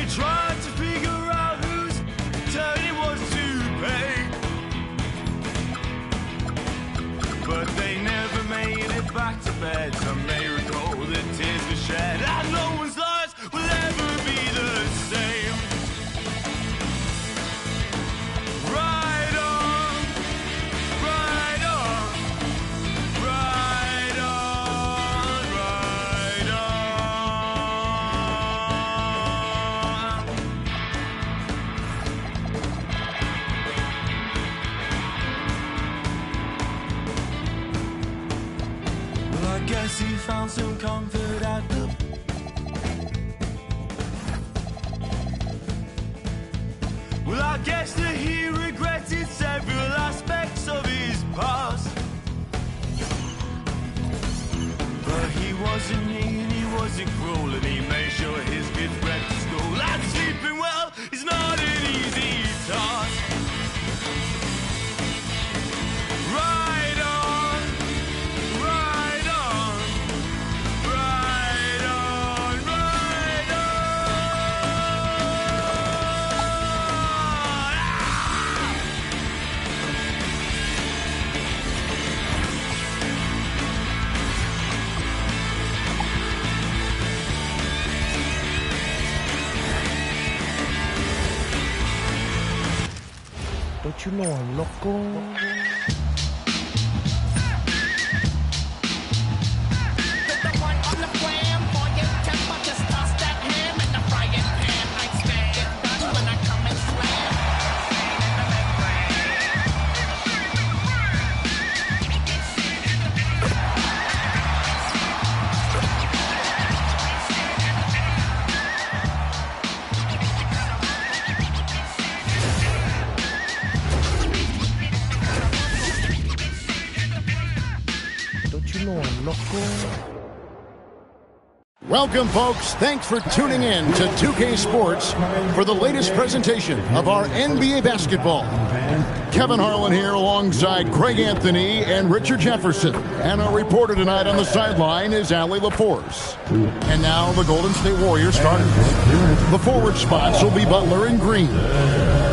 They tried to figure out whose turn it was to pay, but they never made it back to bed. Some may recall that tears were shed, and no one's lives will ever be the same. Ride on, ride on, ride on, ride on. Well, I guess he found some comfort at the Well, I guess that he regretted several aspects of his past, but he wasn't mean, he wasn't cruel, and he made sure his kids went to school. And sleeping well is not an easy task. Ride on, ride on, ride on, ride on. Don't you know I'm loco? Don't you know I'm loco? Welcome, folks. Thanks for tuning in to 2K Sports for the latest presentation of our NBA basketball. Kevin Harlan here alongside Craig Anthony and Richard Jefferson. And our reporter tonight on the sideline is Allie LaForce. And now the Golden State Warriors starters. The forward spots will be Butler and Green.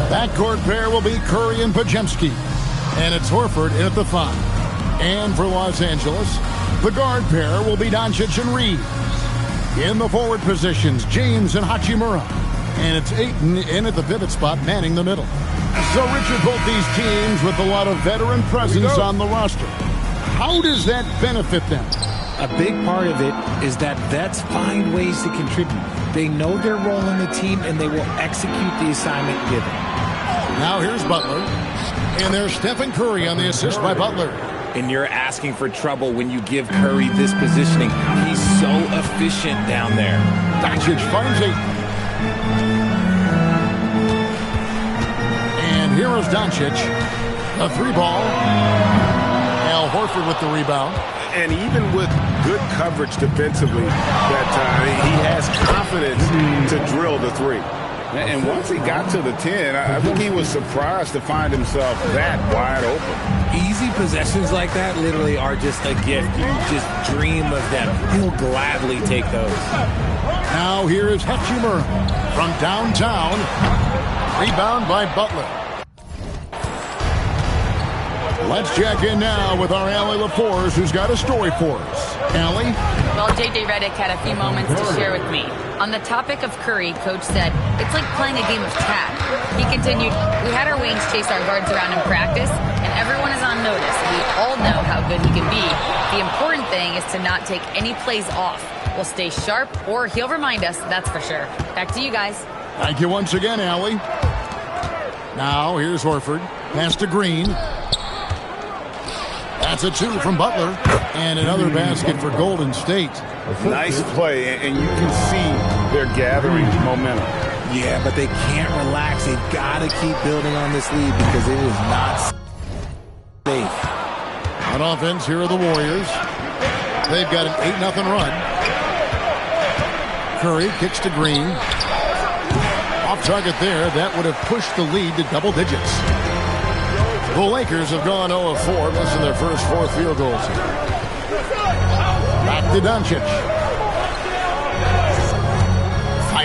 Backcourt pair will be Curry and Podziemski. And it's Horford in at the 5. And for Los Angeles, the guard pair will be Doncic and Reed. In the forward positions, James and Hachimura. And it's Ayton in at the pivot spot, manning the middle. So, Richard, both these teams with a lot of veteran presence on the roster. How does that benefit them? A big part of it is that vets find ways to contribute. They know their role in the team, and they will execute the assignment given. Now here's Butler. And there's Stephen Curry on the assist by Butler. And you're asking for trouble when you give Curry this positioning. He's so efficient down there. Doncic finds it. And here is Doncic. A 3-ball. Al Horford with the rebound. And even with good coverage defensively that time, he has confidence to drill the 3. And once he got to the 10, I think he was surprised to find himself that wide open. Easy possessions like that literally are just a gift. You just dream of them. He'll gladly take those. Now here is Hachimura from downtown. Rebound by Butler. Let's check in now with our Allie LaForce, who's got a story for us. Allie? Well, J.J. Redick had a few moments to share with me. On the topic of Curry, Coach said, it's like playing a game of tag. He continued, we had our wings chase our guards around in practice, and everyone is on notice. We all know how good he can be. The important thing is to not take any plays off. We'll stay sharp, or he'll remind us, that's for sure. Back to you guys. Thank you once again, Allie. Now, here's Horford. Pass to Green. That's a 2 from Butler. And another basket for Golden State. Nice play, and you can see they're gathering momentum. Yeah, but they can't relax. They've got to keep building on this lead because it is not safe. On offense, here are the Warriors. They've got an 8-0 run. Curry kicks to Green. Off target there. That would have pushed the lead to double digits. The Lakers have gone 0 of 4, missing their first 4 field goals. Back to Doncic.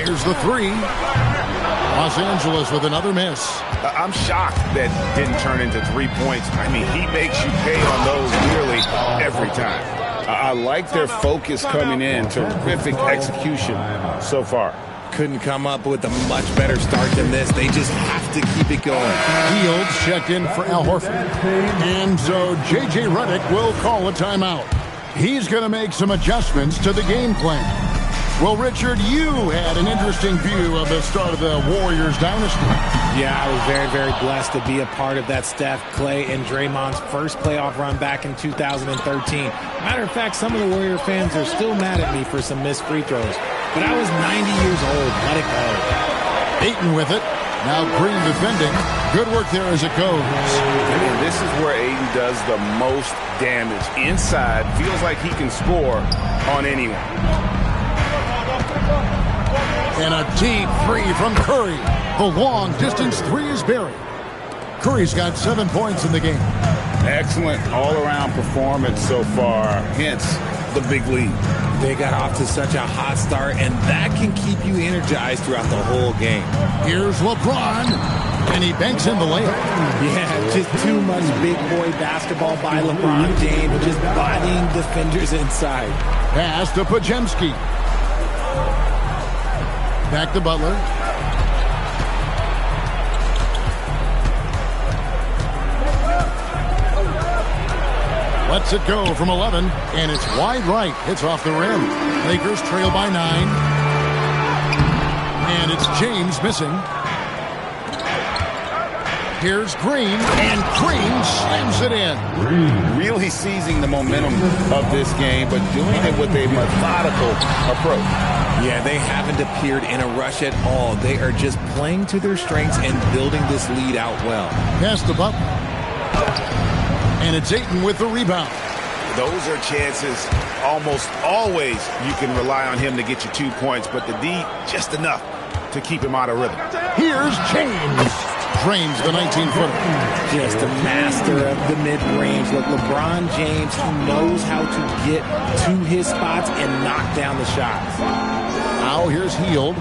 Fires the three. Los Angeles with another miss. I'm shocked that didn't turn into 3 points. I mean, he makes you pay on those nearly every time. I like their focus coming in. Terrific execution so far. Couldn't come up with a much better start than this. They just have to keep it going. Fields checked in for Al Horford. And so J.J. Redick will call a timeout. He's going to make some adjustments to the game plan. Well, Richard, you had an interesting view of the start of the Warriors dynasty. Yeah, I was very, very blessed to be a part of that Steph, Clay, and Draymond's first playoff run back in 2013. Matter of fact, some of the Warrior fans are still mad at me for some missed free throws. But I was 90 years old. Let it go. Ayton with it. Now Green defending. Good work there as it goes. And this is where Ayton does the most damage. Inside, feels like he can score on anyone. And a deep three from Curry. The long-distance three is buried. Curry's got 7 points in the game. Excellent all-around performance so far, hence the big lead. They got off to such a hot start, and that can keep you energized throughout the whole game. Here's LeBron, and he banks in the layup. Yeah, just too much big boy basketball by LeBron James, just bodying defenders inside. Pass to Pajemski. Back to Butler. Lets it go from 11, and it's wide right. It's off the rim. Lakers trail by 9. And it's James missing. Here's Green, and Green slams it in. Really seizing the momentum of this game, but doing it with a methodical approach. Yeah, they haven't appeared in a rush at all. They are just playing to their strengths and building this lead out well. Pass the Butler. And it's Ayton with the rebound. Those are chances almost always you can rely on him to get you 2 points, but the D, just enough to keep him out of rhythm. Here's James. Drains the 19-footer. Just a master of the mid-range. Look, LeBron James, he knows how to get to his spots and knock down the shots. Now here's Hield.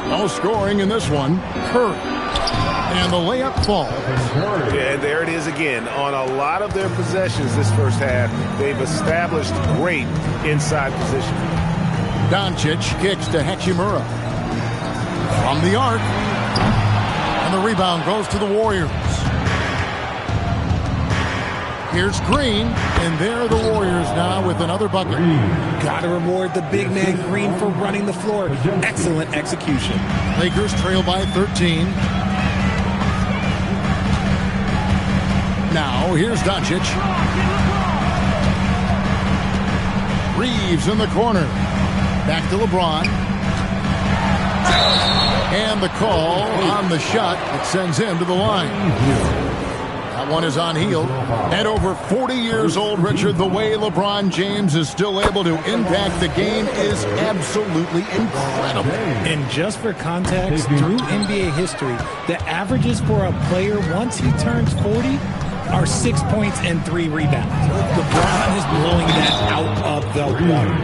No scoring in this one. Curry. And the layup falls. Yeah, there it is again. On a lot of their possessions this first half, they've established great inside position. Doncic kicks to Hachimura. From the arc. And the rebound goes to the Warriors. Here's Green, and there are the Warriors now with another bucket. Got to reward the big man Green for running the floor. Excellent execution. Lakers trail by 13. Now, here's Doncic. Reeves in the corner. Back to LeBron. And the call on the shot that sends him to the line. That one is on Hield. At over 40 years old, Richard, the way LeBron James is still able to impact the game is absolutely incredible. And just for context, through NBA history, the averages for a player once he turns 40 are 6 points and 3 rebounds. LeBron is blowing that out of the water.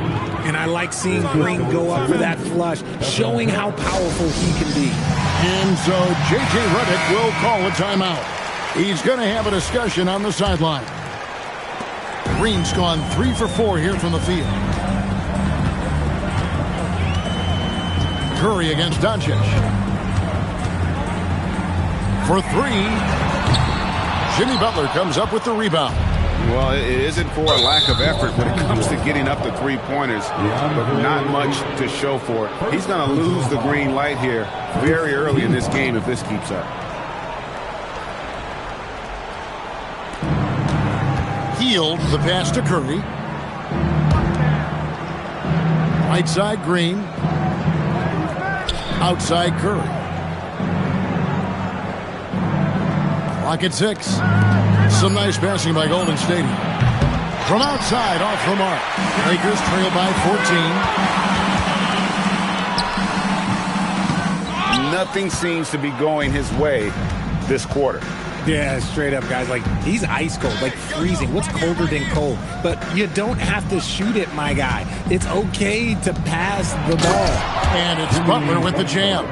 And I like seeing Green go up for that flush, showing how powerful he can be. And so J.J. Redick will call a timeout. He's going to have a discussion on the sideline. Green's gone 3 for 4 here from the field. Curry against Doncic. For 3. Jimmy Butler comes up with the rebound. Well, it isn't for a lack of effort when it comes to getting up the three-pointers, but not much to show for it. He's going to lose the green light here very early in this game if this keeps up. Hield the pass to Curry. Right side Green. Outside Curry. Clock at 6. Some nice passing by Golden State. From outside, off the mark. Lakers trail by 14. Nothing seems to be going his way this quarter. Yeah, straight up, guys. Like, he's ice cold, like freezing. What's colder than cold? But you don't have to shoot it, my guy. It's okay to pass the ball. And it's Butler with the jam.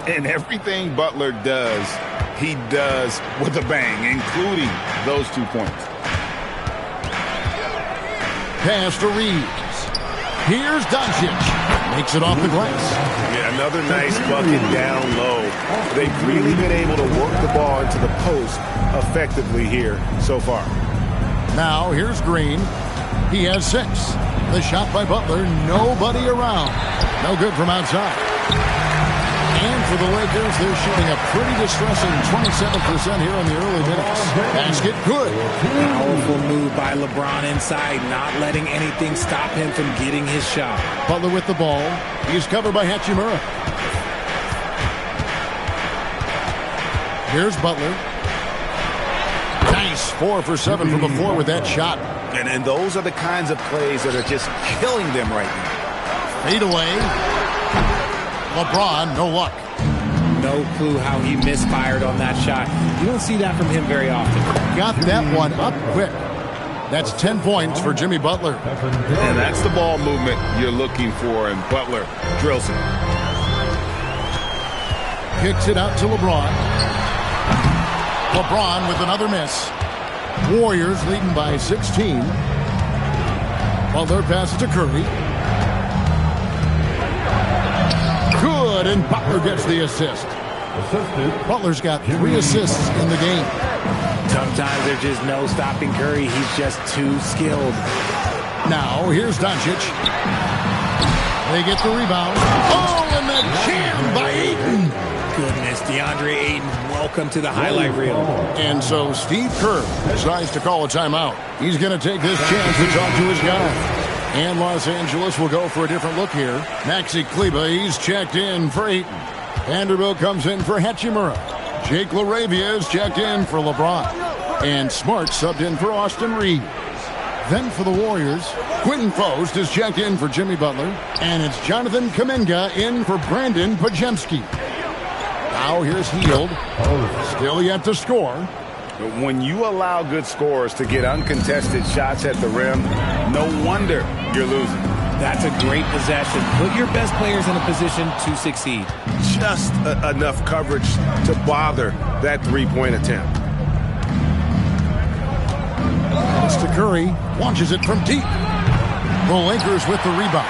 And everything Butler does, he does with a bang, including those 2 points. Pass to Reeves. Here's Doncic. Makes it off the glass. Yeah, another nice bucket down low. They've really been able to work the ball into the post effectively here so far. Now here's Green. He has 6. The shot by Butler. Nobody around. No good from outside. And for the Lakers, they're shooting a pretty distressing 27% here in the early minutes. Basket good. Powerful move by LeBron inside, not letting anything stop him from getting his shot. Butler with the ball. He's covered by Hachimura. Here's Butler. Nice 4 for 7 from the floor with that shot. And those are the kinds of plays that are just killing them right now. Fade away. LeBron, no luck. No clue how he misfired on that shot. You don't see that from him very often. Got that one up quick. That's 10 points for Jimmy Butler. And that's the ball movement you're looking for, and Butler drills it. Kicks it out to LeBron. LeBron with another miss. Warriors leading by 16. Butler passes to Curry. Good, and Butler gets the assist. Butler's got 3 assists in the game. Sometimes there's just no stopping Curry. He's just too skilled. Now, here's Doncic. They get the rebound. Oh, and the jam by Ayton. Goodness, DeAndre Ayton, welcome to the highlight reel. And so Steve Kerr decides to call a timeout. He's going to take this chance to talk to his guy. And Los Angeles will go for a different look here. Maxi Kleber, he's checked in for Ayton. Vanderbilt comes in for Hachimura. Jake LaRavia is checked in for LeBron. And Smart subbed in for Austin Reeves. Then for the Warriors, Quentin Post is checked in for Jimmy Butler. And it's Jonathan Kuminga in for Brandon Pajemski. Now here's Hield. Still yet to score. When you allow good scorers to get uncontested shots at the rim, no wonder you're losing. That's a great possession. Put your best players in a position to succeed. Just enough coverage to bother that three-point attempt. It's to Curry. Launches it from deep. The Lakers with the rebound.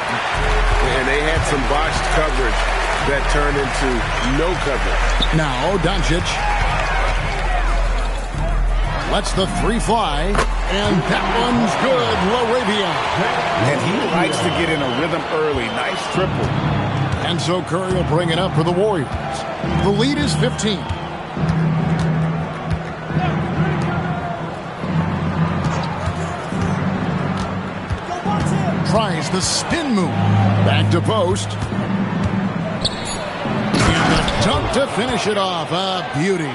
And they had some botched coverage that turned into no coverage. Now Doncic lets the 3 fly, and that one's good. LaRavia. And he likes to get in a rhythm early. Nice triple. And so Curry will bring it up for the Warriors. The lead is 15. Tries the spin move. Back to Post. And the dunk to finish it off. A beauty.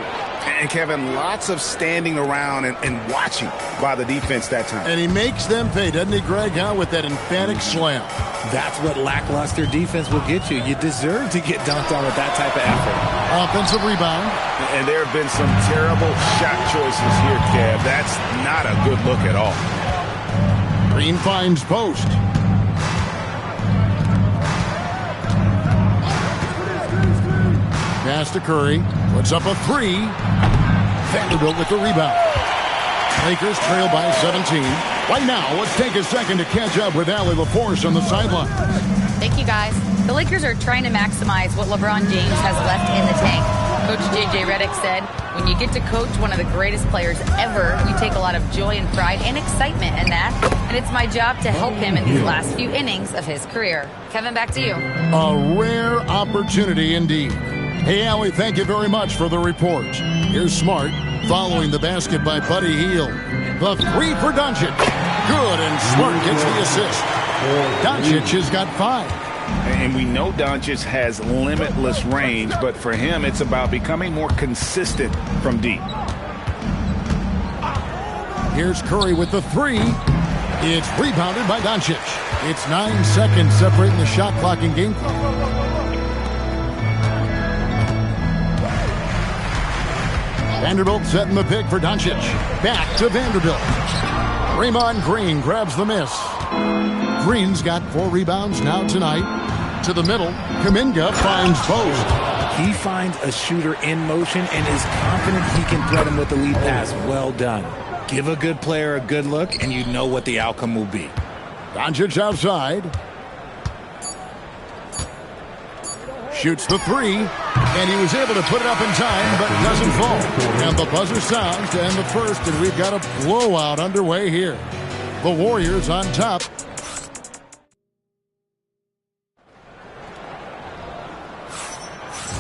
And Kevin, lots of standing around and watching by the defense that time. And he makes them pay, doesn't he, Greg, with that emphatic slam. That's what lackluster defense will get you. You deserve to get dunked on with that type of effort. Offensive rebound. And there have been some terrible shot choices here, Kev. That's not a good look at all. Green finds Post. Pass to Curry. Puts up a 3. Vanderbilt with the rebound. Lakers trail by 17. Right now, let's take a second to catch up with Allie LaForce on the sideline. Thank you, guys. The Lakers are trying to maximize what LeBron James has left in the tank. Coach J.J. Redick said, when you get to coach one of the greatest players ever, you take a lot of joy and pride and excitement in that. And it's my job to help him in these last few innings of his career. Kevin, back to you. A rare opportunity indeed. Hey, Allie, thank you very much for the report. Here's Smart following the basket by Buddy Hield. The 3 for Doncic. Good, and Smart gets the assist. Doncic has got 5. And we know Doncic has limitless range, but for him, it's about becoming more consistent from deep. Here's Curry with the 3. It's rebounded by Doncic. It's 9 seconds separating the shot clock and game clock. Vanderbilt setting the pick for Doncic. Back to Vanderbilt. Raymond Green grabs the miss. Green's got 4 rebounds now tonight. To the middle, Kuminga finds post. He finds a shooter in motion and is confident he can thread him with the lead pass. Well done. Give a good player a good look, and you know what the outcome will be. Doncic outside. Shoots the 3, and he was able to put it up in time, but it doesn't fall. And the buzzer sounds to end the first, and we've got a blowout underway here. The Warriors on top.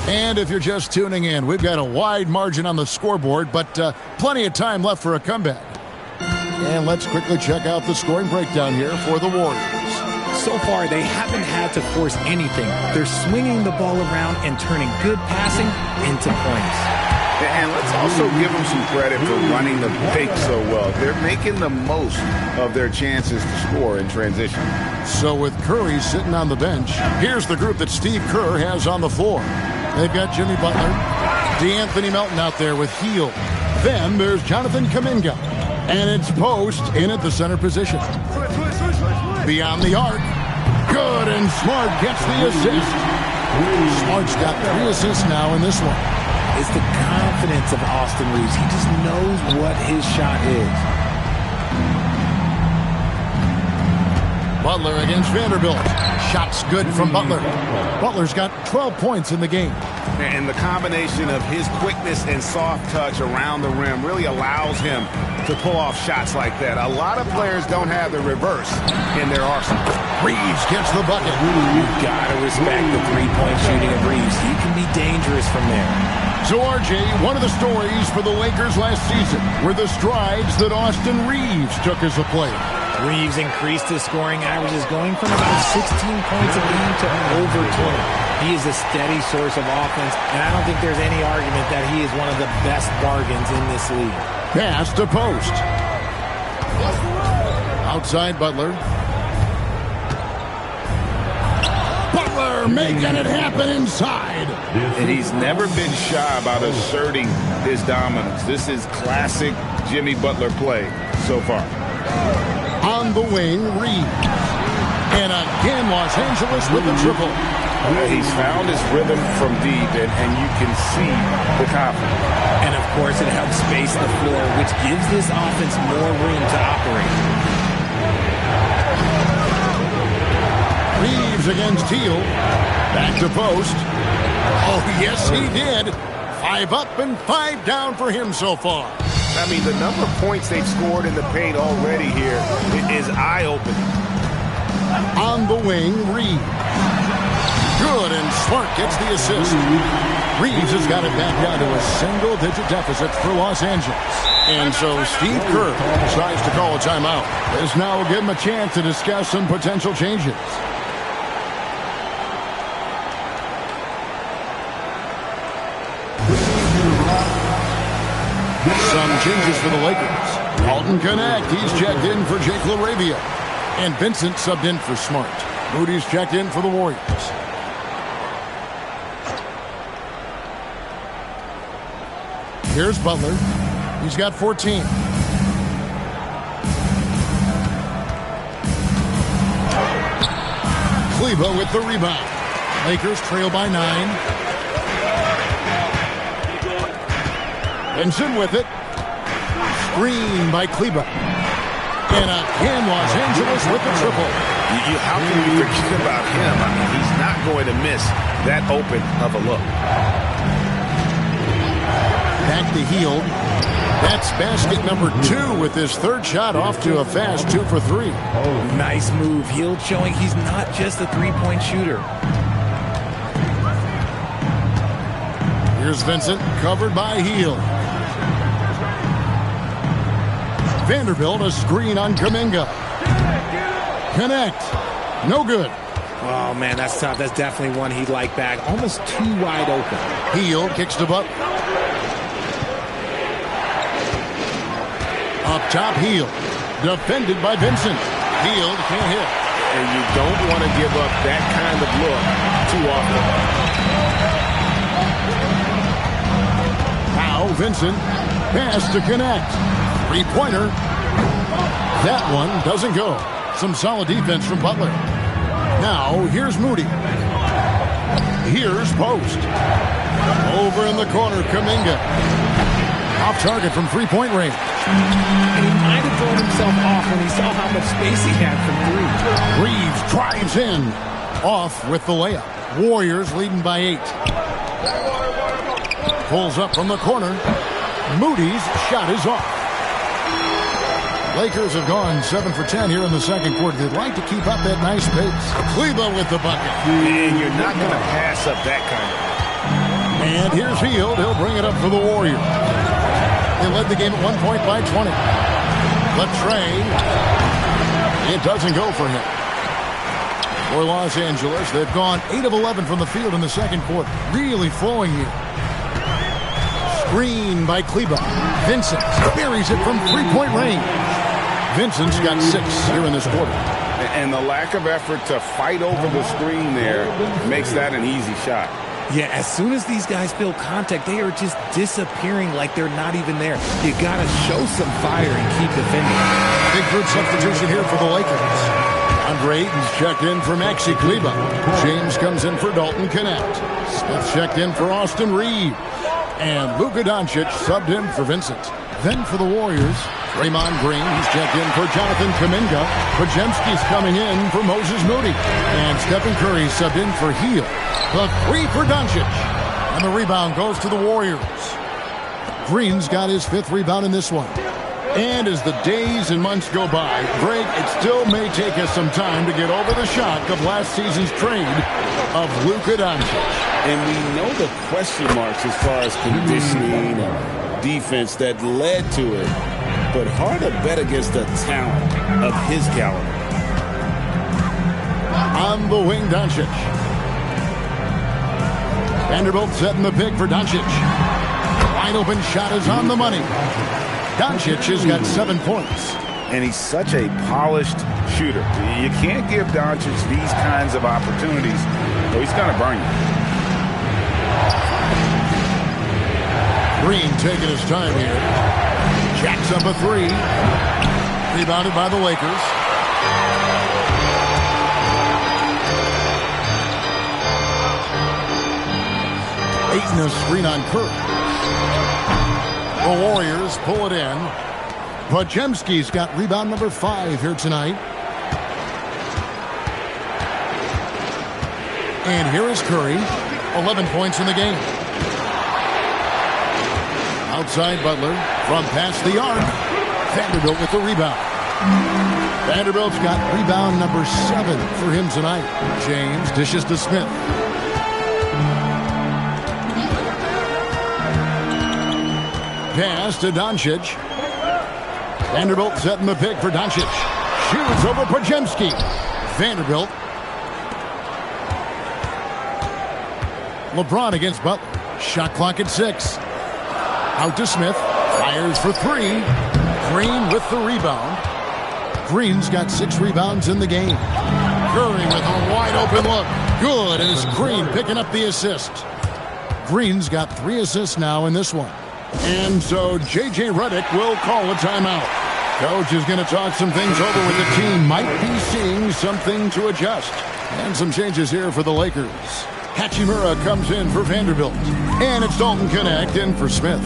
And if you're just tuning in, we've got a wide margin on the scoreboard, but plenty of time left for a comeback. And let's quickly check out the scoring breakdown here for the Warriors. So far, they haven't had to force anything. They're swinging the ball around and turning good passing into points. And let's also give them some credit for running the pick so well. They're making the most of their chances to score in transition. So with Curry sitting on the bench, here's the group that Steve Kerr has on the floor. They've got Jimmy Butler, DeAnthony Melton out there with Hield. Then there's Jonathan Kuminga. And it's Post in at the center position. Beyond the arc. Good, and Smart gets the assist. Smart's got 3 assists now in this one. It's the confidence of Austin Reeves. He just knows what his shot is. Butler against Vanderbilt. Shots good from Butler. Butler's got 12 points in the game. And the combination of his quickness and soft touch around the rim really allows him to pull off shots like that. A lot of players don't have the reverse in their arsenal. Reeves gets the bucket. You've got to respect the three-point shooting of Reeves. He can be dangerous from there. So, RJ, one of the stories for the Lakers last season were the strides that Austin Reeves took as a player. Reeves increased his scoring averages, going from about 16 points a game to over 20. He is a steady source of offense, and I don't think there's any argument that he is one of the best bargains in this league. Pass to Post. Outside Butler. Butler making it happen inside. And he's never been shy about asserting his dominance. This is classic Jimmy Butler play so far. On the wing, Reeves. And again, Los Angeles with the triple. He's found his rhythm from deep, and you can see the confidence. And, of course, it helps space the floor, which gives this offense more room to operate. Reeves against Hield. Back to Post. Oh, yes, he did. 5 up and 5 down for him so far. I mean, the number of points they've scored in the paint already here is eye-opening. On the wing, Reeves. Good, and Smart gets the assist. Reeves has got it back down to a single-digit deficit for Los Angeles. And so Steve Kerr decides to call a timeout. This now will give him a chance to discuss some potential changes. Some changes for the Lakers. Alton Connect, he's checked in for Jake LaRavia. And Vincent subbed in for Smart. Moody's checked in for the Warriors. Here's Butler. He's got 14. Kleber with the rebound. Lakers trail by 9. Benson with it. Screen by Kleber. And again, Los Angeles with the triple. How can you forget about him? I mean, he's not going to miss that open of a look. Back to Hield. That's basket number 2 with his 3rd shot off to a fast 2 for 3. Nice move. Hield showing he's not just a three-point shooter. Here's Vincent, covered by Hield. Vanderbilt, a screen on Kuminga. Connect. No good. Oh, man, that's tough. That's definitely one he'd like back. Almost too wide open. Hield kicks to Butler. Up top, Hield. Defended by Vincent. Hield can't hit. And you don't want to give up that kind of look too often. Now Vincent, pass to connect. Three-pointer. That one doesn't go. Some solid defense from Butler. Now here's Moody. Here's Post. Over in the corner, Kuminga. Off target from three-point range. And he might have thrown himself off when he saw how much space he had from three. Reeves drives in. Off with the layup. Warriors leading by 8. Pulls up from the corner. Moody's shot is off. Lakers have gone 7 for 10 here in the second quarter. They'd like to keep up that nice pace. Cleveland with the bucket. And you're not going to pass up that kind of. And here's Hield. He'll bring it up for the Warriors. They led the game at 1 point by 20. Latrey. It doesn't go for him. For Los Angeles, they've gone 8 of 11 from the field in the second quarter. Really flowing here. Screen by Kleba. Vincent buries it from three-point range. Vincent's got 6 here in this quarter. And the lack of effort to fight over the screen there makes that an easy shot. Yeah, as soon as these guys feel contact, they are just disappearing like they're not even there. You got to show some fire and keep defending. Big good substitution here for the Lakers. Andre Ayton's checked in for Maxi Kleba. James comes in for Dalton Connect. Smith checked in for Austin Reeves. And Luka Doncic subbed in for Vincent. Then for the Warriors, Draymond Green, he's checked in for Jonathan Kuminga. Podziemski's coming in for Moses Moody. And Stephen Curry subbed in for Hield. The three for Doncic. And the rebound goes to the Warriors. Green's got his 5th rebound in this one. And as the days and months go by, Greg, it still may take us some time to get over the shock of last season's trade of Luka Doncic. And we know the question marks as far as conditioning and defense that led to it. But hard to bet against the talent of his caliber. On the wing, Doncic. Vanderbilt setting the pick for Doncic. Wide open shot is on the money. Doncic has got 7 points. And he's such a polished shooter. You can't give Doncic these kinds of opportunities, or he's going to burn you. Green taking his time here. Jacks up a 3. Rebounded by the Lakers. Ayton a screen on Curry. The Warriors pull it in. Podziemski's got rebound number 5 here tonight. And here is Curry. 11 points in the game. Outside Butler from past the arc. Vanderbilt with the rebound. Vanderbilt's got rebound number 7 for him tonight. James dishes to Smith. Pass to Doncic. Vanderbilt setting the pick for Doncic. Shoots over Podziemski. Vanderbilt. LeBron against Butler. Shot clock at 6. Out to Smith. Fires for 3. Green with the rebound. Green's got 6 rebounds in the game. Curry with a wide open look. Good, and it's Green picking up the assist. Green's got 3 assists now in this one. And so J.J. Redick will call a timeout. Coach is going to talk some things over with the team. Might be seeing something to adjust. And some changes here for the Lakers. Hachimura comes in for Vanderbilt. And it's Dalton Connect in for Smith.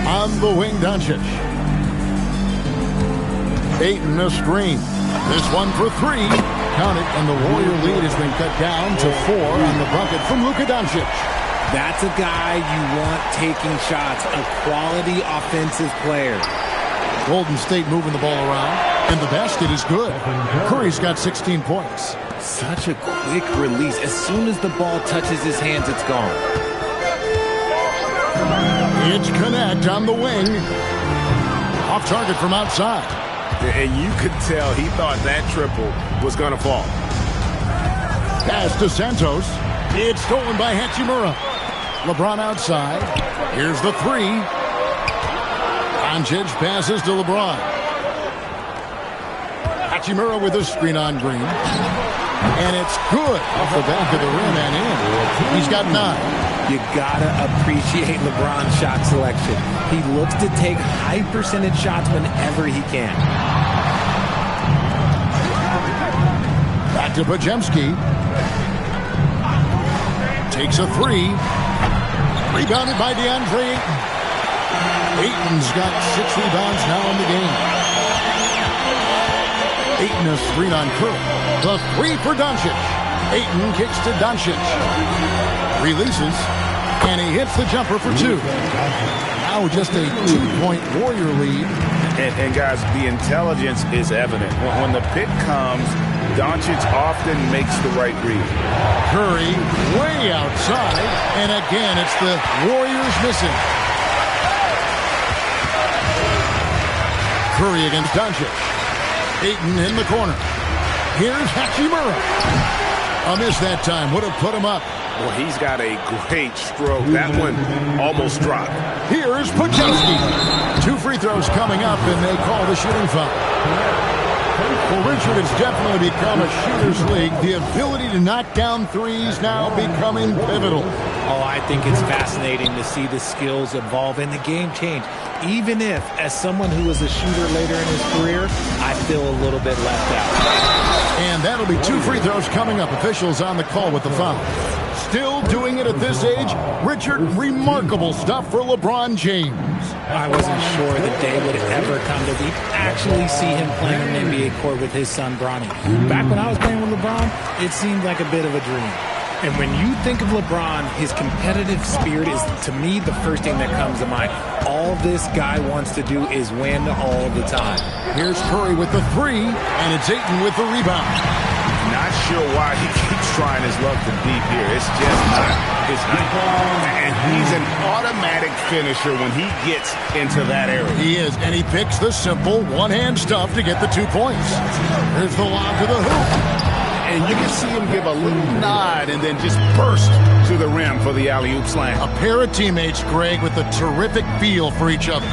On the wing, Doncic. Ayton a screen. This one for 3. Count it, and the Warrior lead has been cut down to 4 on the bucket from Luka Doncic. That's a guy you want taking shots, a quality offensive player. Golden State moving the ball around, and the basket is good. Curry's got 16 points. Such a quick release. As soon as the ball touches his hands, it's gone. It's Connect on the wing. Off target from outside. And you could tell he thought that triple was going to fall. Pass to Santos. It's stolen by Hachimura. LeBron outside. Here's the 3. Doncic passes to LeBron. Hachimura with a screen on Green. And it's good off the back of the rim and in. He's got 9. You gotta appreciate LeBron's shot selection. He looks to take high percentage shots whenever he can. Back to Pajemski. Takes a three. Rebounded by DeAndre Ayton. Ayton's got 6 rebounds now in the game. Ayton has 3 on Curry. The 3 for Doncic. Ayton kicks to Doncic. Releases. And he hits the jumper for 2. Now just a 2-point Warrior lead. And guys, the intelligence is evident. When the pick comes, Doncic often makes the right read. Curry way outside. And again, it's the Warriors missing. Curry against Doncic. Ayton in the corner. Here's Hachimura. A miss that time. Would have put him up. Well, he's got a great stroke. That one almost dropped. Here's Pajemski. 2 free throws coming up, and they call the shooting foul. Well, Richard, it's definitely become a shooter's league. The ability to knock down threes now becoming pivotal. Oh, I think it's fascinating to see the skills evolve and the game change. Even if, as someone who was a shooter later in his career, I feel a little bit left out. And that'll be 2 free throws coming up. Officials on the call with the foul. Still doing it at this age. Richard, remarkable stuff for LeBron James. I wasn't sure the day would ever come to be actually see him playing on an NBA court with his son Bronny. Back when I was playing with LeBron, it seemed like a bit of a dream. And when you think of LeBron, his competitive spirit is, to me, the first thing that comes to mind. All this guy wants to do is win all the time. Here's Curry with the 3, and it's Ayton with the rebound. Not sure why he keeps trying his luck to deep here. It's just not. And he's an automatic finisher when he gets into that area. He is, and he picks the simple one-hand stuff to get the 2 points. Here's the lob to the hoop. And you can see him give a little nod and then just burst to the rim for the alley-oop slam. A pair of teammates, Greg, with a terrific feel for each other.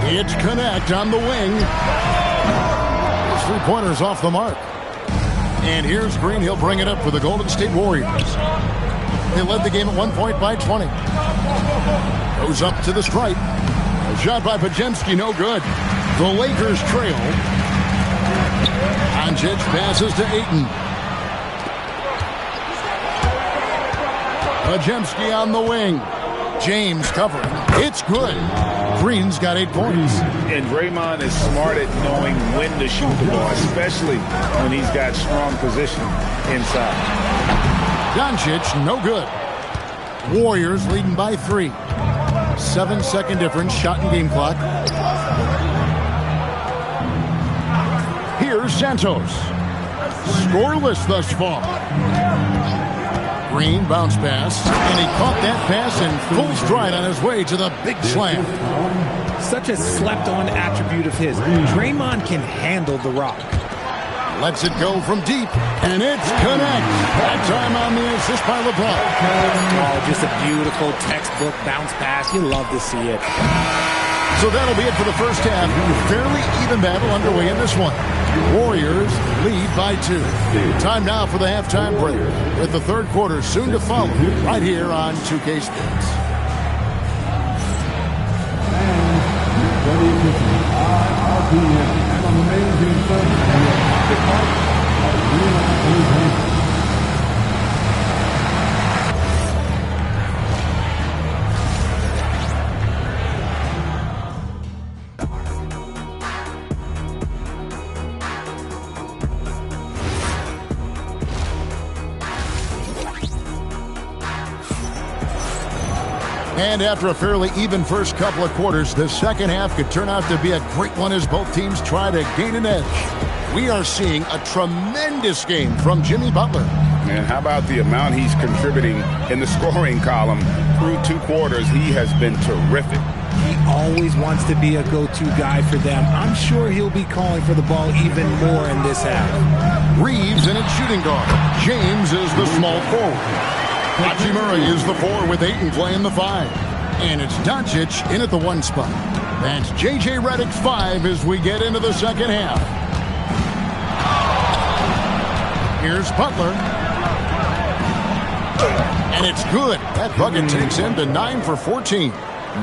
It's Connect on the wing. His 3-pointer's off the mark. And here's Green. He'll bring it up for the Golden State Warriors. They led the game at 1 point by 20. Goes up to the stripe. A shot by Pajemski, no good. The Lakers trail. Doncic passes to Ayton. Pajemski on the wing. James covering. It's good. Green's got 8 points. And Draymond is smart at knowing when to shoot the ball, especially when he's got strong position inside. Doncic, no good. Warriors leading by 3. 7-second difference, shot and game clock. Here's Santos. Scoreless thus far. Green bounce pass, and he caught that pass in full stride on his way to the big slam. Such a slept-on attribute of his. Draymond can handle the rock. Lets it go from deep, and it's Connect. That time on the assist by LeBron. Oh, just a beautiful textbook bounce pass. You love to see it. So that'll be it for the first half. Fairly even battle underway in this one. Warriors lead by 2. Time now for the halftime break, with the third quarter soon to follow right here on 2K Sports. And after a fairly even first couple of quarters, the second half could turn out to be a great one as both teams try to gain an edge. We are seeing a tremendous game from Jimmy Butler. And how about the amount he's contributing in the scoring column? Through 2 quarters, he has been terrific. He always wants to be a go-to guy for them. I'm sure he'll be calling for the ball even more in this half. Reeves in at shooting guard. James is the small forward. Hachimura is the 4 with Ayton playing the 5. And it's Doncic in at the 1 spot. That's J.J. Redick's 5 as we get into the second half. Here's Butler. And it's good. That bucket takes him to 9 for 14.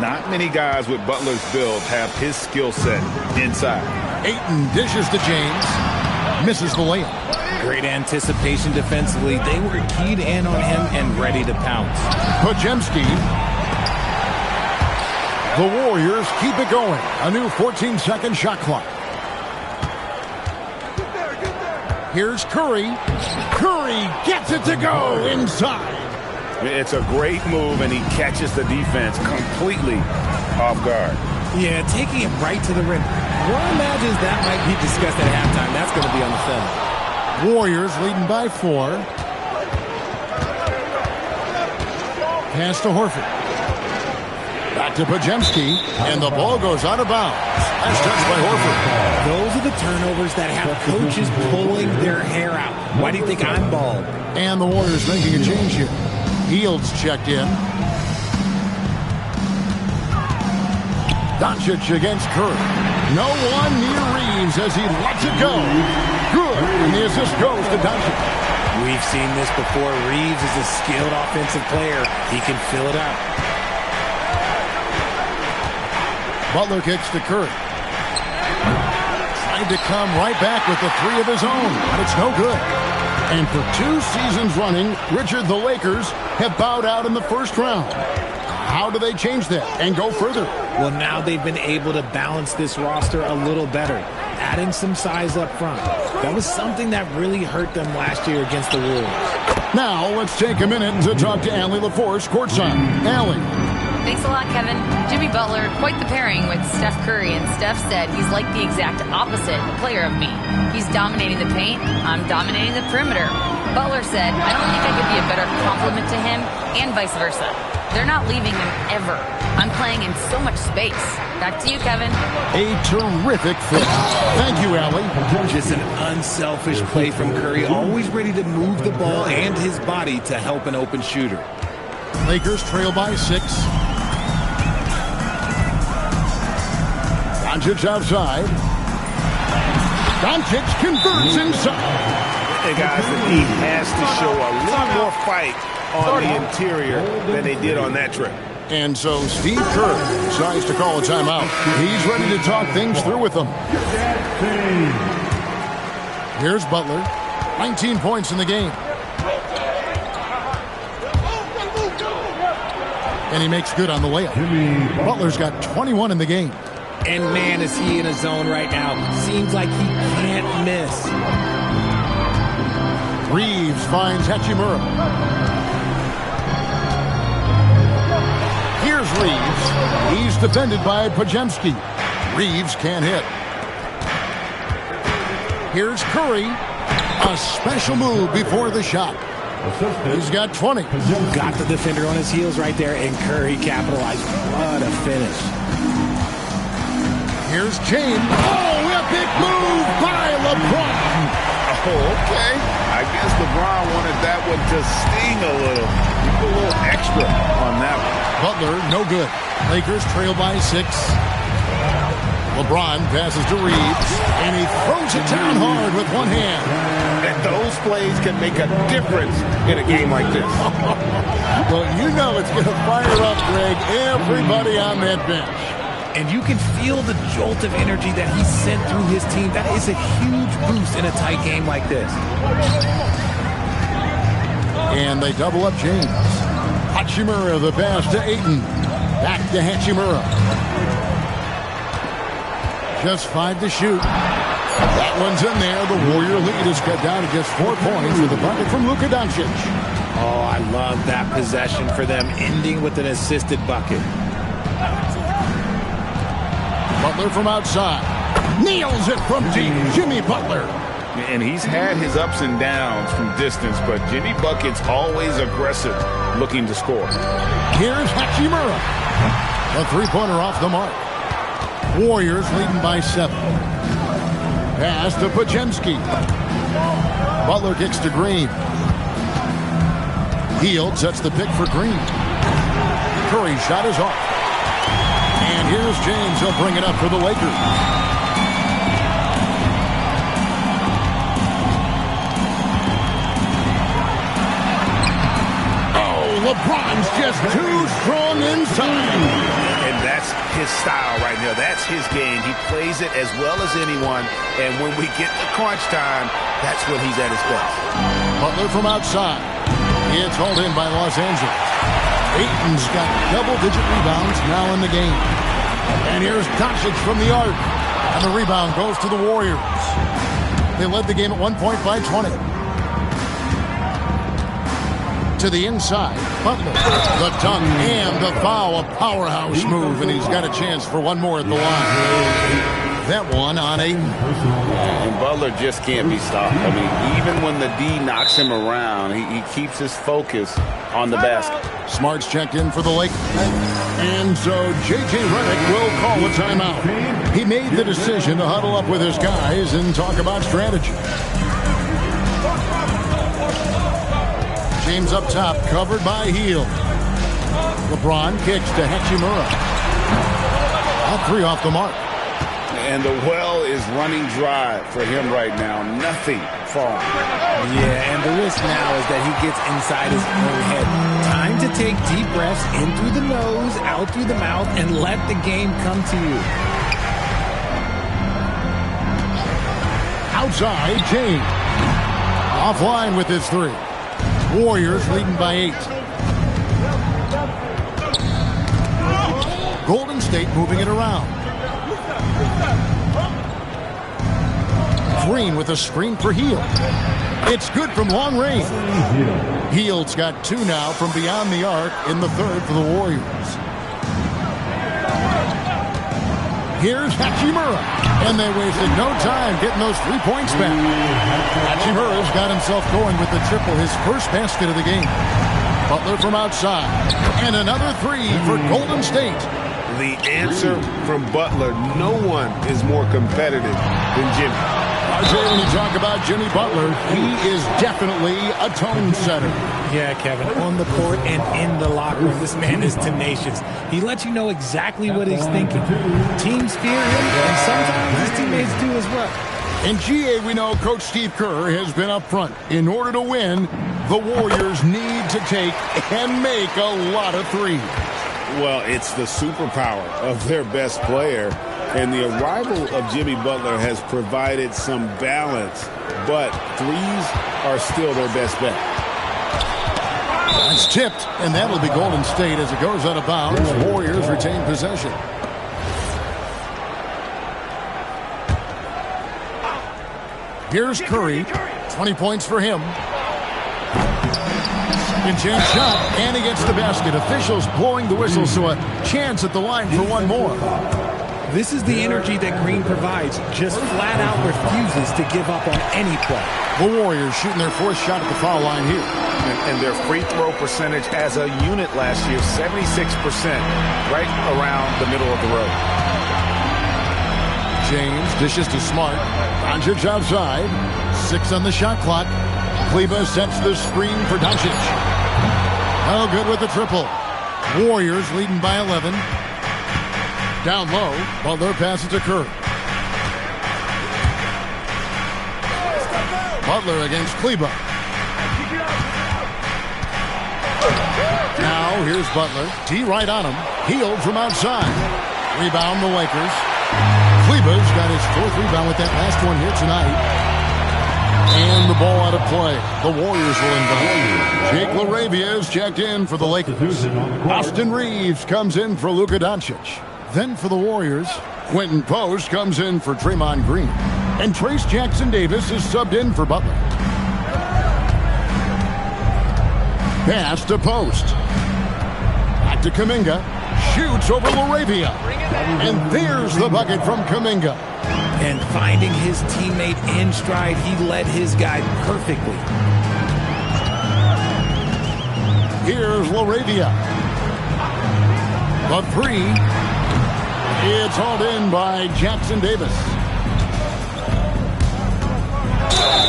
Not many guys with Butler's build have his skill set inside. Ayton dishes to James. Misses the layup. Great anticipation defensively. They were keyed in on him and ready to pounce. Podziemski. The Warriors keep it going. A new 14-second shot clock. Here's Curry. Curry gets it to go inside. It's a great move, and he catches the defense completely off guard. Yeah, taking it right to the rim. One imagines that might be discussed at halftime. That's going to be on the film. Warriors leading by 4. Pass to Horford. Back to Podziemski, and the ball goes out of bounds. That's touched by Horford. Those are the turnovers that have coaches pulling their hair out. Why do you think I'm bald? And the Warriors making a change here. Fields checked in. Doncic against Curry. No one near Reeves as he lets it go. Good, and the assist goes to Doncic. We've seen this before. Reeves is a skilled offensive player. He can fill it up. Butler kicks to Curry. Trying to come right back with the 3 of his own, but it's no good. And for 2 seasons running, Richard, the Lakers have bowed out in the first round. How do they change that and go further? Well, now they've been able to balance this roster a little better, adding some size up front. That was something that really hurt them last year against the Wolves. Now let's take a minute to talk to Allie LaForce courtside. Allie. Thanks a lot, Kevin. Jimmy Butler, quite the pairing with Steph Curry, and Steph said he's like the exact opposite player of me. He's dominating the paint, I'm dominating the perimeter. Butler said, I don't think I could be a better complement to him, and vice versa. They're not leaving him ever. I'm playing in so much space. Back to you, Kevin. A terrific fit. Thank you, Allie. Just an unselfish play from Curry, always ready to move the ball and his body to help an open shooter. Lakers trail by 6. Doncic outside. Doncic converts inside. And guys, the Heat has to show a little more fight on the interior than they did on that trip. And so Steve Kerr decides to call a timeout. He's ready to talk things through with them. Here's Butler. 19 points in the game. And he makes good on the layup. Butler's got 21 in the game. And man, is he in a zone right now. Seems like he can't miss. Reeves finds Hachimura. Here's Reeves. He's defended by Podziemski. Reeves can't hit. Here's Curry. A special move before the shot. He's got 20. Got the defender on his heels right there, and Curry capitalized. What a finish. Here's James. Oh, epic move by LeBron. Oh, okay. I guess LeBron wanted that one to sting a little. A little extra on that one. Butler, no good. Lakers trail by 6. LeBron passes to Reeves, and he throws it down hard with one hand. And those plays can make a difference in a game like this. Well, you know it's going to fire up, Greg, everybody on that bench. And you can feel the jolt of energy that he sent through his team. That is a huge boost in a tight game like this. And they double up James. Hachimura, the pass to Ayton. Back to Hachimura. Just 5 to shoot. That one's in there. The Warrior lead is cut down to just 4 points with a bucket from Luka Doncic. Oh, I love that possession for them, ending with an assisted bucket. Butler from outside. Nails it from deep. Jimmy Butler. And he's had his ups and downs from distance, but Jimmy Bucket's always aggressive, looking to score. Here's Hachimura. A three-pointer off the mark. Warriors leading by 7. Pass to Podziemski. Butler kicks to Green. Hield sets the pick for Green. Curry's shot is off. And here's James. He'll bring it up for the Lakers. LeBron's just too strong inside. And that's his style right now. That's his game. He plays it as well as anyone. And when we get to crunch time, that's when he's at his best. Butler from outside. It's hauled in by Los Angeles. Ayton's got double-digit rebounds now in the game. And here's Doncic from the arc. And the rebound goes to the Warriors. They led the game at 1 point by 20. To the inside, Butler, the dunk and the foul, a powerhouse move, and he's got a chance for one more at the line. That one on Ayton. And Butler just can't be stopped. I mean, even when the D knocks him around, he keeps his focus on the basket. Smart's checked in for the Lakers. And so J.J. Redick will call a timeout. He made the decision to huddle up with his guys and talk about strategy. James up top, covered by Hield. LeBron kicks to Hachimura. All three off the mark. And the well is running dry for him right now. Nothing falling. Yeah, and the risk now is that he gets inside his own head. Time to take deep breaths in through the nose, out through the mouth, and let the game come to you. Outside, James. Offline with his three. Warriors leading by 8. Golden State moving it around. Green with a screen for Hield. It's good from long range. Hield's got 2 now from beyond the arc in the third for the Warriors. Here's Hachimura. And they wasted no time getting those 3 points back. Hachimura's got himself going with the triple, his first basket of the game. Butler from outside. And another 3 for Golden State. The answer from Butler, no one is more competitive than Jimmy. RJ, when you talk about Jimmy Butler, he is definitely a tone setter. Yeah, Kevin, on the court and in the locker room, this man is tenacious. He lets you know exactly what he's thinking. Teams fear him, and sometimes his teammates do as well. In GA, we know Coach Steve Kerr has been up front. In order to win, the Warriors need to take and make a lot of threes. Well, it's the superpower of their best player. And the arrival of Jimmy Butler has provided some balance. But threes are still their best bet. It's tipped, and that'll be Golden State as it goes out of bounds. Warriors retain possession. Here's Curry. 20 points for him. Second chance shot, and he gets the basket. Officials blowing the whistle, so a chance at the line for one more. This is the energy that Green provides. Just flat out refuses to give up on any play. The Warriors shooting their fourth shot at the foul line here. And their free throw percentage as a unit last year, 76%, right around the middle of the road. James dishes to Smart. Doncic outside. 6 on the shot clock. Kleber sets the screen for Doncic. No good with the triple. Warriors leading by 11. Down low, Butler passes to Kerr. Butler against Kleber. Now here's Butler. T right on him. Hield from outside. Rebound the Lakers. Kleber's got his 4th rebound with that last one here tonight. And the ball out of play. The Warriors will inbound. Jake LaRavia is checked in for the Lakers. Austin Reeves comes in for Luka Doncic. Then for the Warriors, Quentin Post comes in for Draymond Green. And Trace Jackson-Davis is subbed in for Butler. Pass to Post. Back to Kuminga. Shoots over LaRavia. And there's the bucket from Kuminga. And finding his teammate in stride, he led his guy perfectly. Here's LaRavia. The 3. It's hauled in by Jackson-Davis.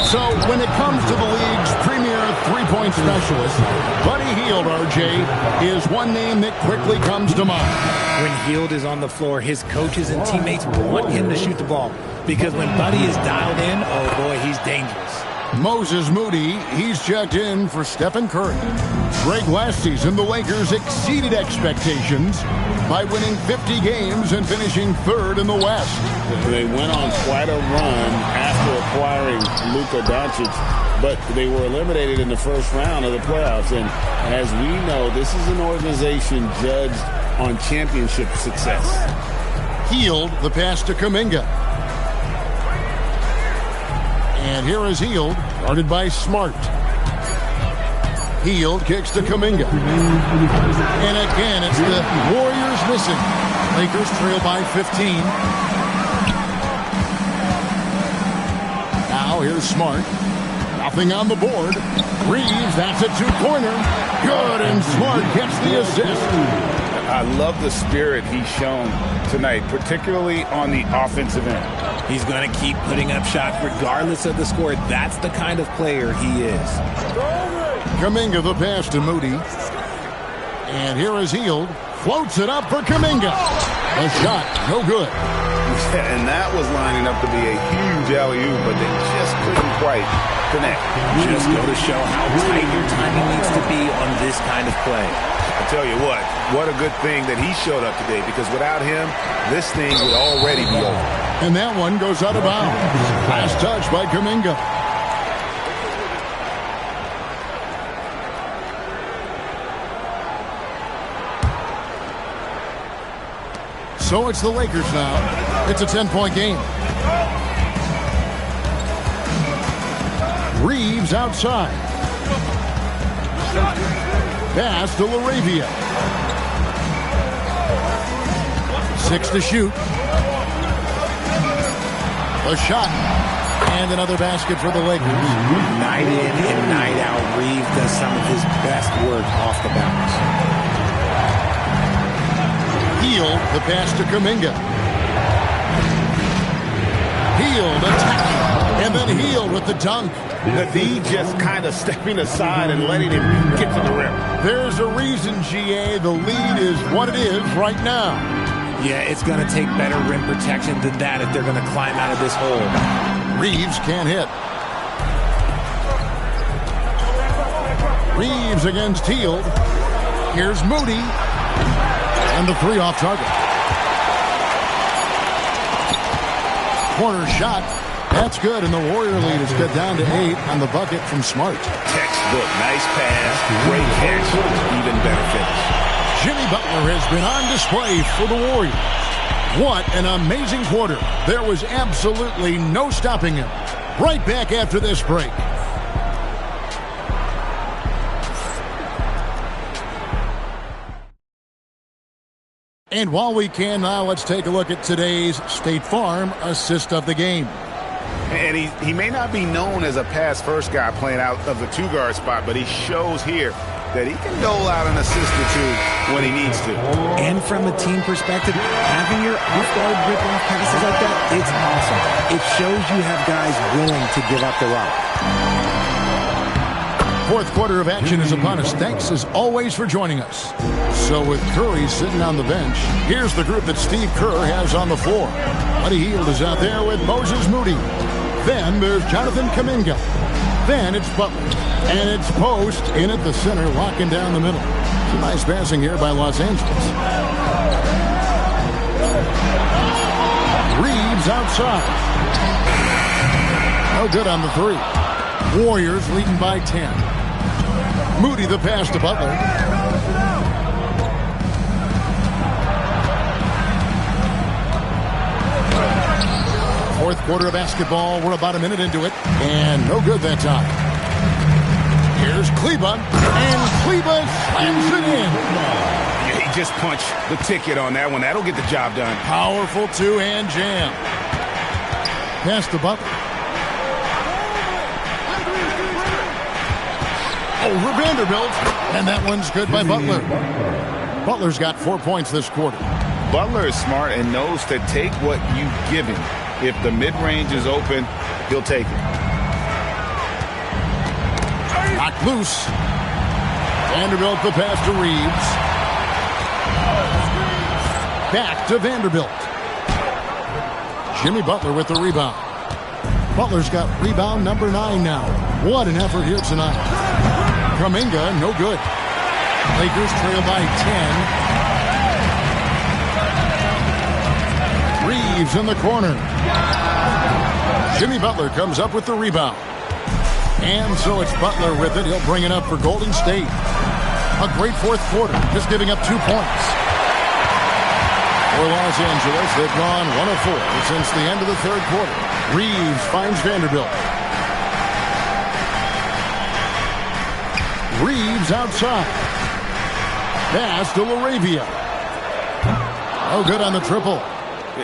So when it comes to the league's premier three-point specialist, Buddy Hield, RJ, is one name that quickly comes to mind. When Hield is on the floor, his coaches and teammates want him to shoot the ball. Because when Buddy is dialed in, oh boy, he's dangerous. Moses Moody, he's checked in for Stephen Curry. Greg, last season, the Lakers exceeded expectations by winning 50 games and finishing third in the West. They went on quite a run after acquiring Luka Doncic, but they were eliminated in the first round of the playoffs. And as we know, this is an organization judged on championship success. Hield, the pass to Kuminga. And here is Hield, guarded by Smart. Hield kicks to Kuminga. And again, it's the Warriors missing. Lakers trail by 15. Now here's Smart. Nothing on the board. Reeves, that's a two-pointer. Good, and Smart gets the assist. I love the spirit he's shown tonight, particularly on the offensive end. He's going to keep putting up shots regardless of the score. That's the kind of player he is. Kuminga, the pass to Moody. And here is Hield. Floats it up for Kuminga. A shot, no good. And that was lining up to be a huge alley-oop, but they just couldn't quite connect. Just go to show how tight your timing needs to be on this kind of play. I tell you what a good thing that he showed up today, because without him, this thing would already be over. And that one goes out of bounds. Last touch by Kuminga. So it's the Lakers now. It's a 10-point game. Reeves outside. Pass to LaRavia. 6 to shoot. A shot. And another basket for the Lakers. Night in and night out, Reeves does some of his best work off the bounce. Hield, the pass to Kuminga. Hield attacking. And then Hield with the dunk. The D just kind of stepping aside and letting him get to the rim. There's a reason, GA, the lead is what it is right now. Yeah, it's going to take better rim protection than that if they're going to climb out of this hole. Reeves can't hit. Reeves against Hield. Here's Moody. And the three off target. Corner shot. That's good, and the Warrior lead is cut down to 8 on the bucket from Smart. Textbook, nice pass, great catch, even better finish. Jimmy Butler has been on display for the Warriors. What an amazing quarter. There was absolutely no stopping him. Right back after this break. And while we can now, let's take a look at today's State Farm assist of the game. And he may not be known as a pass-first guy playing out of the two-guard spot, but he shows here that he can dole out an assist or two when he needs to. And from a team perspective, having your off-guard rip-off passes like that, it's awesome. It shows you have guys willing to give up the rock. Fourth quarter of action is upon us. Thanks, as always, for joining us. So with Curry sitting on the bench, here's the group that Steve Kerr has on the floor. Buddy Hield is out there with Moses Moody. Then there's Jonathan Kuminga. Then it's Butler. And it's Post in at the center, locking down the middle. Some nice passing here by Los Angeles. Reeves outside. No good on the three. Warriors leading by 10. Moody the pass to Butler. Fourth quarter of basketball. We're about a minute into it. And no good that time. Here's Kleba. And Kleba slams it in. He just punched the ticket on that one. That'll get the job done. Powerful two-hand jam. Pass to Butler. Over Vanderbilt. And that one's good by Butler. Butler's got 4 points this quarter. Butler is smart and knows to take what you give him. If the mid-range is open, he'll take it. Knocked loose. Vanderbilt the pass to Reeves. Back to Vanderbilt. Jimmy Butler with the rebound. Butler's got rebound number 9 now. What an effort here tonight. Kuminga, no good. Lakers trail by 10. Reeves in the corner. Jimmy Butler comes up with the rebound. And so it's Butler with it. He'll bring it up for Golden State. A great fourth quarter, just giving up 2 points. For Los Angeles, they've gone 1 of 4 since the end of the third quarter. Reeves finds Vanderbilt. Reeves outside. Pass to LaRavia. Oh, good on the triple.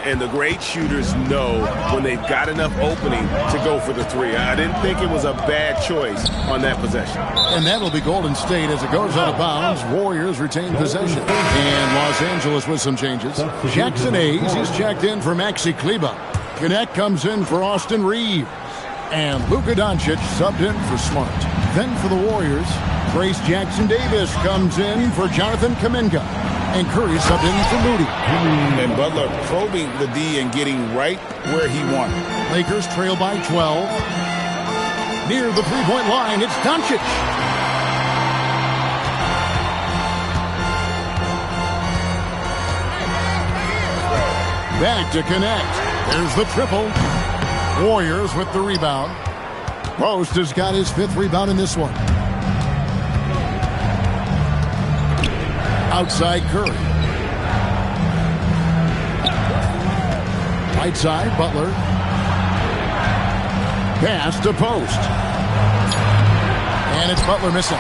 And the great shooters know when they've got enough opening to go for the 3. I didn't think it was a bad choice on that possession. And that'll be Golden State as it goes out of bounds. Warriors retain possession. And Los Angeles with some changes. Jackson Hayes, he's checked in for Maxi Kleber. Connect comes in for Austin Reeves. And Luka Doncic subbed in for Smart. Then for the Warriors, Grace Jackson-Davis comes in for Jonathan Kuminga. And Curry subbed in for Moody. And Butler probing the D and getting right where he wanted. Lakers trail by 12. Near the three-point line, it's Doncic. Back to connect. There's the triple. Warriors with the rebound. Post has got his 5th rebound in this one. Outside Curry. Right side, Butler. Pass to Post. And it's Butler missing.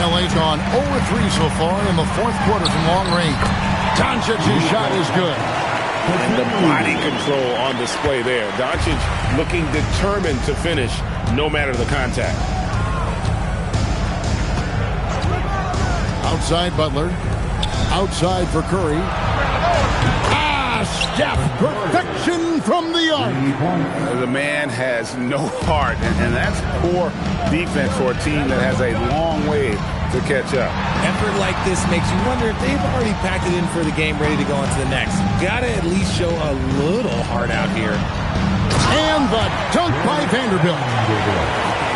LA's gone 0-3 so far in the fourth quarter from long range. Doncic's shot is good. And the body control on display there. Doncic looking determined to finish no matter the contact. Outside Butler. Outside for Curry. Steph, perfection from the arc. The man has no heart, and that's poor defense for a team that has a long way to catch up. Effort like this makes you wonder if they've already packed it in for the game, ready to go on to the next. Gotta at least show a little heart out here. And the dunk by Vanderbilt.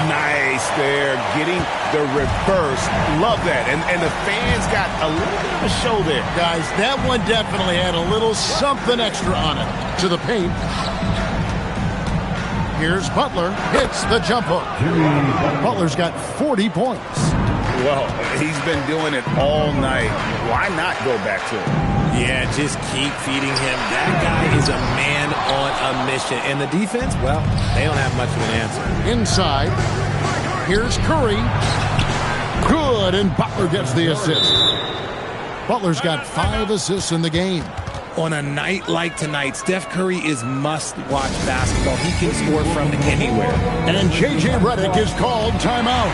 Nice there, getting the reverse. Love that. And the fans got a little bit of a show there. Guys, that one definitely had a little something extra on it. To the paint. Here's Butler. Hits the jump hook. Butler's got 40 points. Well, he's been doing it all night. Why not go back to it? Yeah, just keep feeding him. That guy is a man on a mission. And the defense, well, they don't have much of an answer. Inside. Here's Curry. Good, and Butler gets the assist. Butler's got 5 assists in the game. On a night like tonight, Steph Curry is must-watch basketball. He can score from anywhere. And J.J. Redick is called timeout.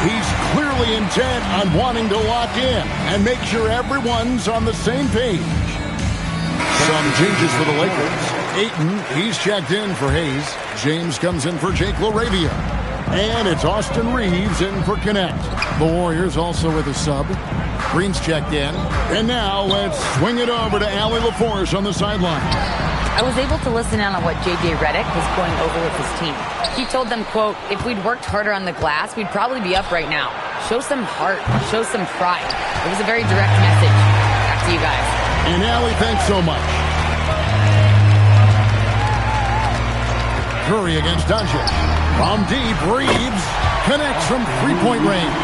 He's clearly intent on wanting to lock in and make sure everyone's on the same page. Some changes for the Lakers. Ayton, he's checked in for Hayes. James comes in for Jake LaRavia. And it's Austin Reeves in for Connect. The Warriors also with a sub. Green's checked in. And now let's swing it over to Allie LaForce on the sideline. I was able to listen in on what J.J. Redick was going over with his team. He told them, quote, if we'd worked harder on the glass, we'd probably be up right now. Show some heart. Show some pride. It was a very direct message. Back to you guys. And Allie, thanks so much. Curry against Doncic. From deep, Reeves connects from three-point range.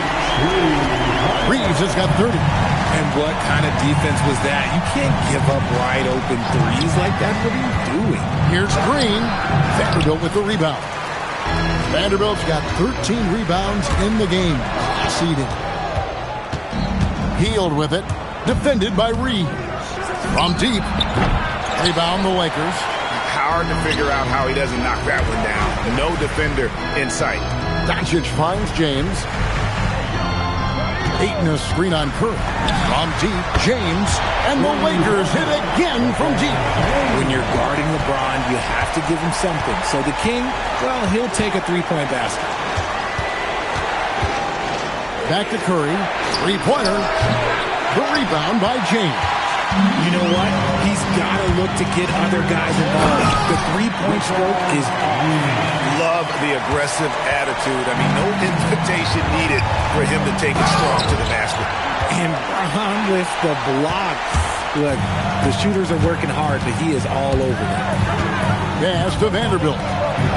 Reeves has got 30. And what kind of defense was that? You can't give up wide open threes like that. What are you doing? Here's Green. Vanderbilt with the rebound. Vanderbilt's got 13 rebounds in the game. Seeding. Healed with it. Defended by Reeves. From deep. Rebound the Lakers. Hard to figure out how he doesn't knock that one down. No defender in sight. Doncic finds James. Ayton a screen on Curry. From deep, James, and the Lakers hit again from deep. When you're guarding LeBron, you have to give him something. So the King, well, he'll take a three-point basket. Back to Curry. Three-pointer. The rebound by James. You know what? He's got got to look to get other guys involved. The three-point stroke is off. Love the aggressive attitude. I mean, no invitation needed for him to take it strong to the basket. And Braun with the blocks. Look, the shooters are working hard, but he is all over them. Pass to Vanderbilt.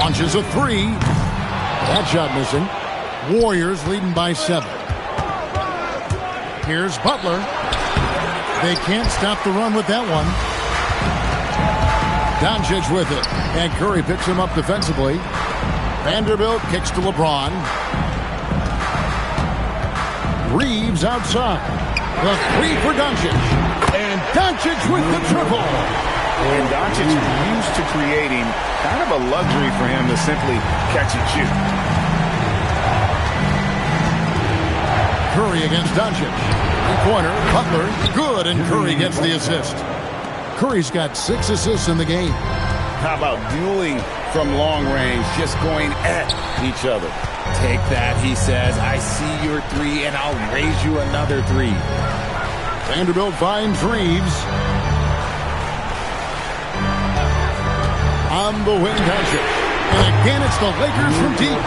Launches a three. That shot missing. Warriors leading by 7. Here's Butler. They can't stop the run with that one. Doncic with it. And Curry picks him up defensively. Vanderbilt kicks to LeBron. Reeves outside. The three for Doncic. And Doncic with the triple. And Doncic used to creating kind of a luxury for him to simply catch and shoot. Curry against Doncic. Three-pointer, Butler, good, and Curry gets the assist. Curry's got 6 assists in the game. How about dueling from long range, just going at each other? Take that, he says. I see your three, and I'll raise you another 3. Vanderbilt finds Reeves. On the wing, Doncic. And again, it's the Lakers from deep.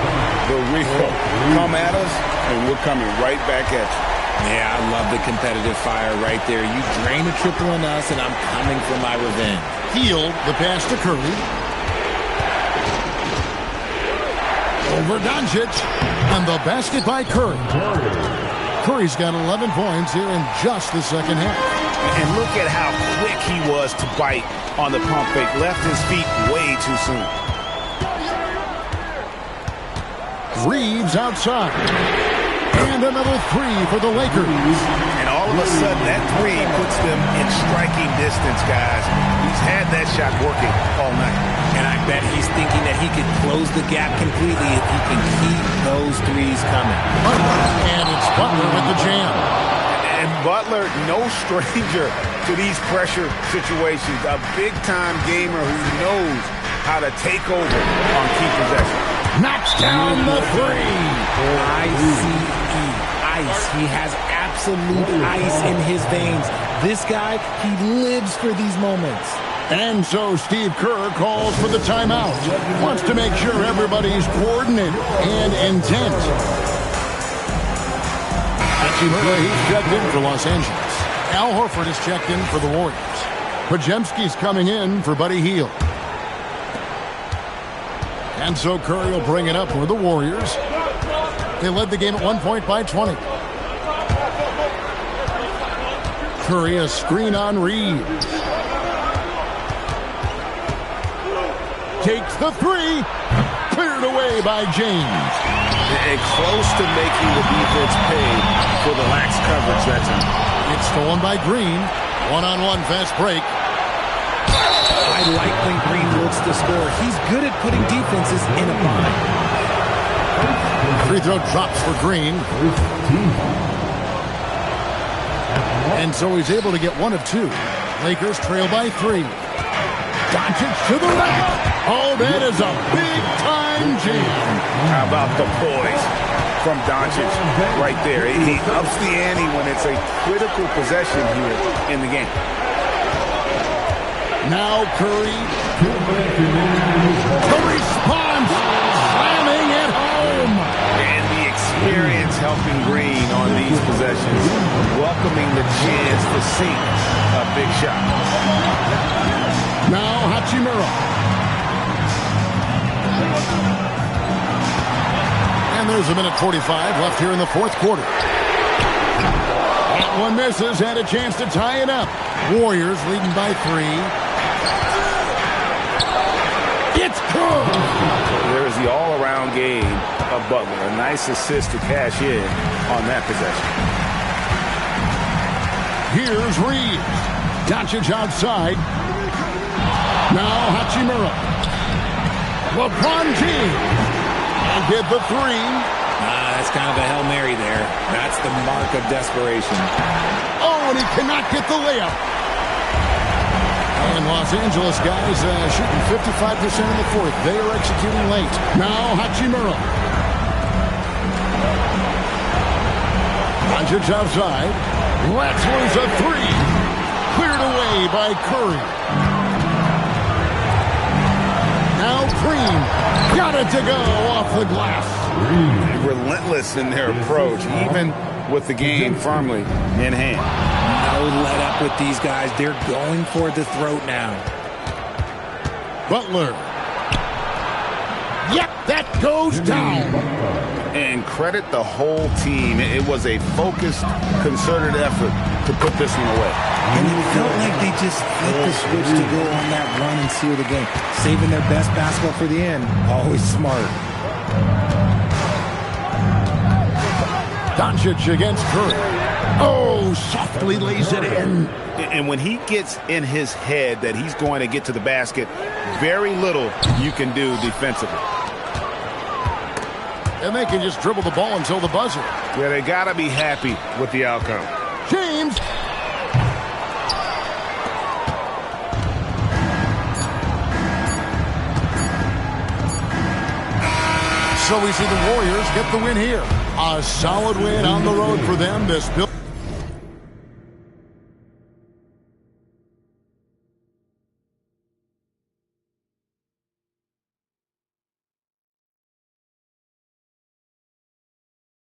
The Rico come at us, and we're coming right back at you. Yeah, I love the competitive fire right there. You drain a triple on us, and I'm coming for my revenge. Hield the pass to Curry. Over Doncic. And the basket by Curry. Curry's got 11 points here in just the second half. And look at how quick he was to bite on the pump fake. Left his feet way too soon. Reeves outside. And another 3 for the Lakers. And all of a sudden, that 3 puts them in striking distance, guys. He's had that shot working all night. And I bet he's thinking that he could close the gap completely if he can keep those 3s coming. And it's Butler with the jam. And Butler, no stranger to these pressure situations. A big-time gamer who knows how to take over on key possessions. Knocks down the 3. I-C-E. Ice. He has absolute ice in his veins. This guy, he lives for these moments. And so Steve Kerr calls for the timeout. Wants to make sure everybody's coordinated and intent. Hachimura, he's checked in for Los Angeles. Al Horford is checked in for the Warriors. Podziemski's coming in for Buddy Hield. And so Curry will bring it up for the Warriors. They led the game at 1 point by 20. Curry, a screen on Reeves. Takes the 3. Cleared away by James. And close to making the defense pay for the lax coverage that time. It's stolen by Green. One-on-one fast break. I like when Green looks to score. He's good at putting defenses in a bind. Free throw drops for Green. And so he's able to get 1 of 2. Lakers trail by 3. Doncic to the left. Oh, that is a big-time jam. How about the poise from Doncic right there? He ups the ante when it's a critical possession here in the game. Now Curry. The response. Slamming it home. And the experience helping Green on these possessions. Welcoming the chance to sink a big shot. Now Hachimura. And there's a minute 45 left here in the fourth quarter. That one misses. Had a chance to tie it up. Warriors leading by 3. It's good. There's the all-around game of Butler. A nice assist to cash in on that possession. Here's Reeves. Doncic outside. Now Hachimura. LeBron James. And get the 3. That's kind of a Hail Mary there. That's the mark of desperation. Oh, and he cannot get the layup. And Los Angeles guys shooting 55% in the fourth. They are executing late. Now Hachimura. Doncic outside. Lets loose a 3. Cleared away play by Curry. Now Green. Got it to go off the glass. Relentless in their approach, even with the game firmly in hand. No let up with these guys. They're going for the throat now. Butler. Yep, that goes down. And credit the whole team. It was a focused, concerted effort to put this one away. And it felt like they just flipped the switch to go on that run and seal the game. Saving their best basketball for the end. Always smart. Doncic against Curry. Oh, softly lays it in. And when he gets in his head that he's going to get to the basket, very little you can do defensively. And they can just dribble the ball until the buzzer. Yeah, they got to be happy with the outcome. James. So we see the Warriors get the win here. A solid win on the road for them. This